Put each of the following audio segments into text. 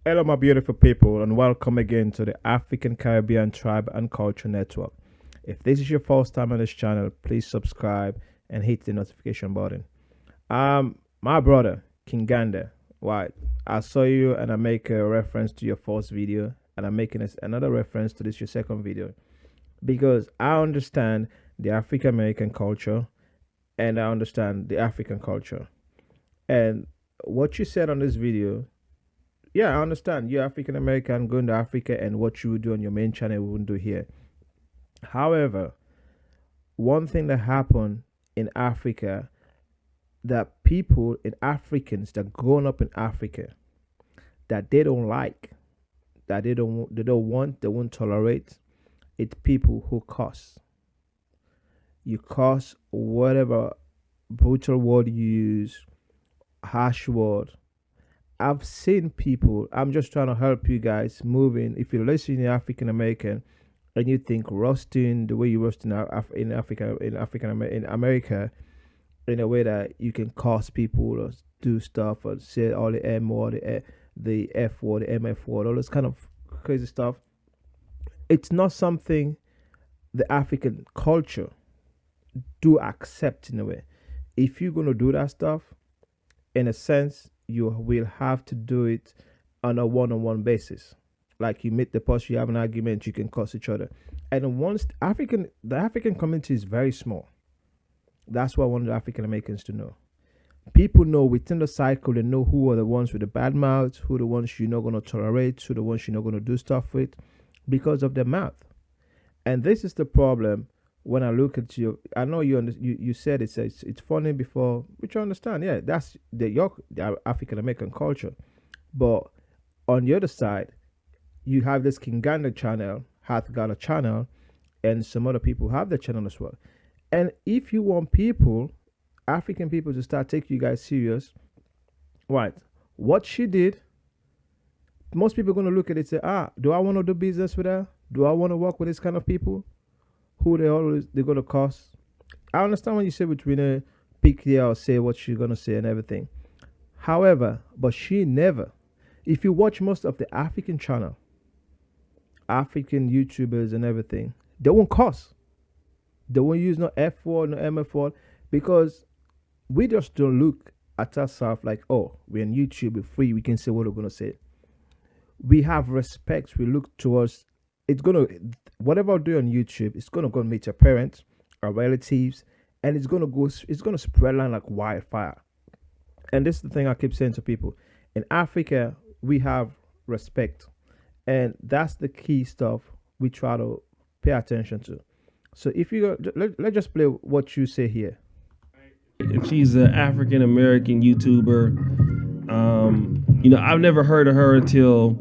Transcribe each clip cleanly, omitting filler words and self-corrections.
Hello, my beautiful people, and welcome again to the African Caribbean Tribe and Culture Network. If this is your first time on this channel, please subscribe and hit the notification button. My brother, Kinganda, why? I saw you and I make a reference to your first video, and I'm making another reference to this your second video because I understand the African American culture and I understand the African culture. And what you said on this video, yeah, I understand. You're African American going to Africa, and what you would do on your main channel, we wouldn't do here. However, one thing that happened in Africa that people in Africans that grown up in Africa that they don't like, that they don't want, they won't tolerate, it's people who curse. You curse whatever brutal word you use, harsh word. I've seen people. I'm just trying to help you guys moving. If you're listening African American and you think roasting the way you roast in Africa, in America, in a way that you can curse people or do stuff or say all the M word, the F word, the MF word, all this kind of crazy stuff. It's not something the African culture do accept in a way. If you're gonna do that stuff, in a sense, you will have to do it on a one-on-one basis. Like you meet the person, you have an argument, you can curse each other. And once the African community is very small. That's what I want the African Americans to know. People know within the cycle, they know who are the ones with the bad mouths, who are the ones you're not gonna tolerate, who are the ones you're not gonna do stuff with because of their mouth. And this is the problem when I look at you. I know you said it's funny before, which I understand. Yeah, that's the African American culture. But on the other side, you have this Kinganda channel, Hath got a channel, and some other people have the channel as well. And if you want people, African people, to start taking you guys serious, right? What she did, most people are gonna look at it and say, do I want to do business with her? Do I want to work with this kind of people? Who they're gonna cost? I understand when you say between a pick here or say what she's gonna say and everything. However, but she never. If you watch most of the African channel, African YouTubers and everything, they won't cuss. They won't use no F word, no MF word, because we just don't look at ourselves like, oh, we're on YouTube, we're free, we can say what we're gonna say. We have respect. We look towards. It's gonna whatever I do on YouTube, it's gonna go meet your parents, our relatives, and it's gonna go. It's gonna spread like wildfire. And this is the thing I keep saying to people. In Africa, we have respect, and that's the key stuff we try to pay attention to. So if you go, let's just play what you say here. She's an African American YouTuber. I've never heard of her until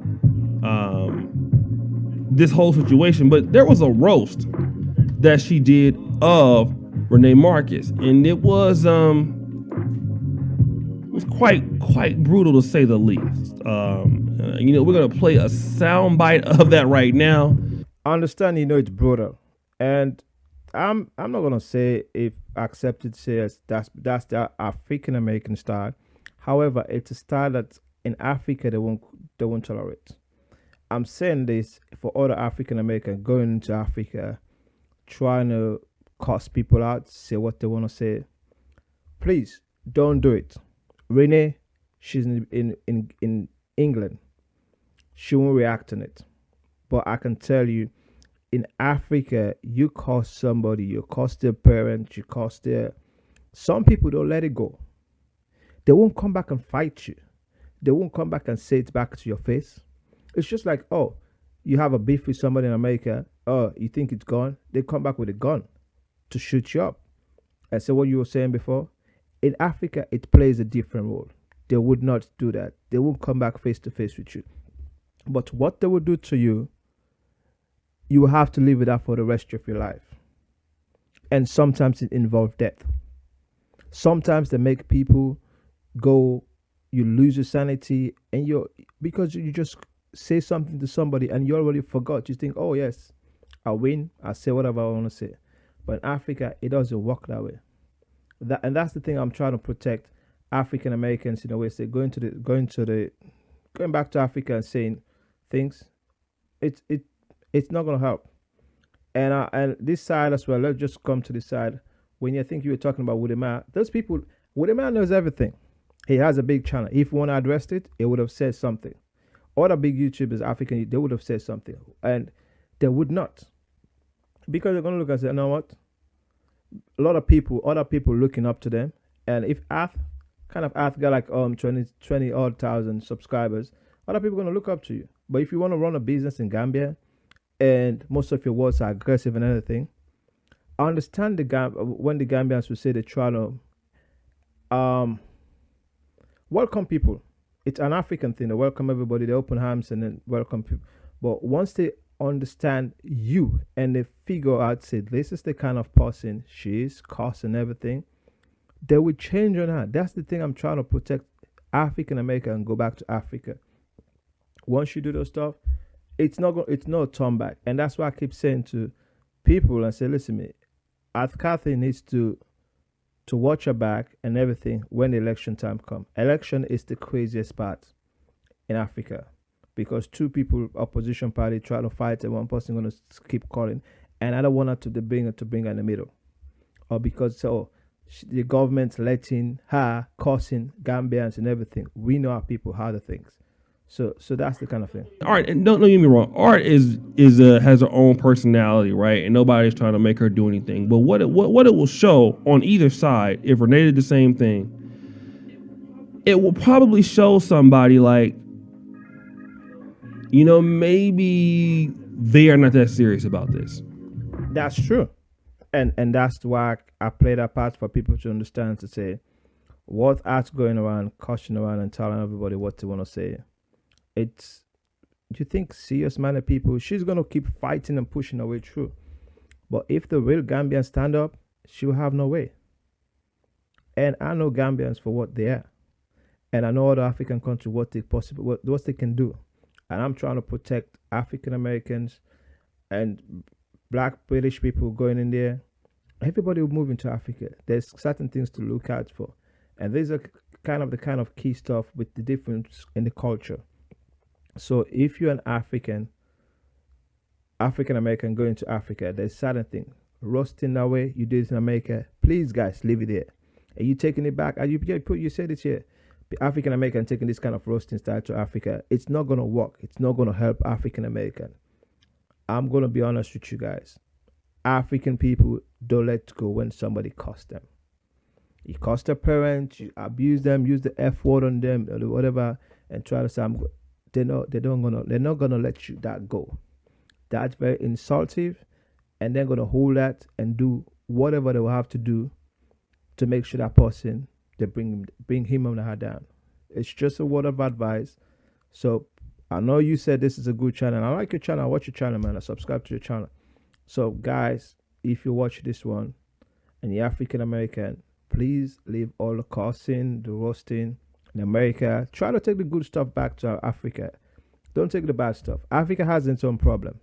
this whole situation, but there was a roast that she did of Renee Marcus, and it was quite brutal to say the least. We're gonna play a soundbite of that right now. I understand, it's brutal, and I'm not gonna say if accepted says that's the African American style. However, it's a style that in Africa they won't tolerate. I'm saying this for other African American going into Africa, trying to cuss people out, say what they want to say. Please don't do it. Renee, she's in England. She won't react on it. But I can tell you, in Africa, you curse somebody, you curse their parents, you curse their. Some people don't let it go. They won't come back and fight you. They won't come back and say it back to your face. It's just like, oh, you have a beef with somebody in America. Oh, you think it's gone? They come back with a gun to shoot you up. And so what you were saying before, in Africa, it plays a different role. They would not do that. They won't come back face to face with you. But what they will do to you, you will have to live with that for the rest of your life. And sometimes it involves death. Sometimes they make people go, you lose your sanity, and you're because you just say something to somebody and you already forgot. You think, oh yes, I win, I say whatever I want to say. But in Africa, it doesn't work that way. That's the thing I'm trying to protect African Americans in a way. Say going to the going back to Africa and saying things, it's it it's not gonna help. And this side as well. Let's just come to this side. When you think you were talking about Woodema, those people, Woodema knows everything. He has a big channel. If one addressed it, it would have said something. Other big YouTubers, African, they would have said something, and they would not, because they're gonna look and say, you know what? A lot of people, other people looking up to them, and if Ath got like 20 odd thousand subscribers, other people gonna look up to you. But if you want to run a business in Gambia, and most of your words are aggressive and everything, I understand when the Gambians will say they try to um welcome people. It's an African thing. They welcome everybody. They open arms and then welcome people. But once they understand you and they figure out, say, this is the kind of person she is, cost and everything, they will change on her. That's the thing I'm trying to protect African American and go back to Africa. Once you do those stuff, it's no turn back. And that's why I keep saying to people and say, listen, me, as Kathy needs to watch her back and everything when the election time comes. Election is the craziest part in Africa, because two people, opposition party, try to fight and one person going to keep calling, and I don't want her to bring her in the middle, or because the government's letting her causing Gambians and everything. We know our people how the things. So that's the kind of thing. Art, and don't get me wrong, Art has her own personality, right? And nobody's trying to make her do anything. But what it will show on either side, if Renee did the same thing, it will probably show somebody like, maybe they are not that serious about this. That's true. And that's why I play that part for people to understand, to say what Art's going around, caution around and telling everybody what they want to say. It's, you think serious minded people, she's gonna keep fighting and pushing her way through. But if the real Gambians stand up, she'll have no way. And I know Gambians for what they are. And I know other African countries what they can do. And I'm trying to protect African Americans and black British people going in there. Everybody will move into Africa. There's certain things to look out for. And these are the kind of key stuff with the difference in the culture. So if you're an African American going to Africa, there's certain things. Roasting that way, you did it in America. Please, guys, leave it there. Are you taking it back? You said it here. The African American taking this kind of roasting style to Africa, it's not gonna work. It's not gonna help African American. I'm gonna be honest with you guys. African people don't let go when somebody costs them. You cost their parents, you abuse them, use the F word on them, or whatever, and try to say they're not gonna let you that go. That's very insultive, and they're gonna hold that and do whatever they will have to do to make sure that person, they bring him or her down. It's just a word of advice. So I know you said this is a good channel. I like your channel. I watch your channel, man. I subscribe to your channel. So guys, if you watch this one and you're African American, please leave all the cussing, the roasting in America. Try to take the good stuff back to Africa. Don't take the bad stuff. Africa has its own problem.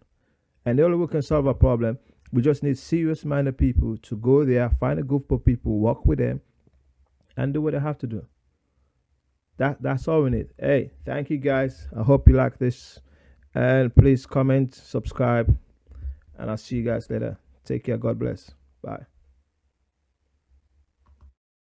And the only way we can solve a problem, we just need serious minded people to go there, find a group of people, work with them, and do what they have to do. That's all we need. Hey, thank you guys. I hope you like this. And please comment, subscribe, and I'll see you guys later. Take care. God bless. Bye.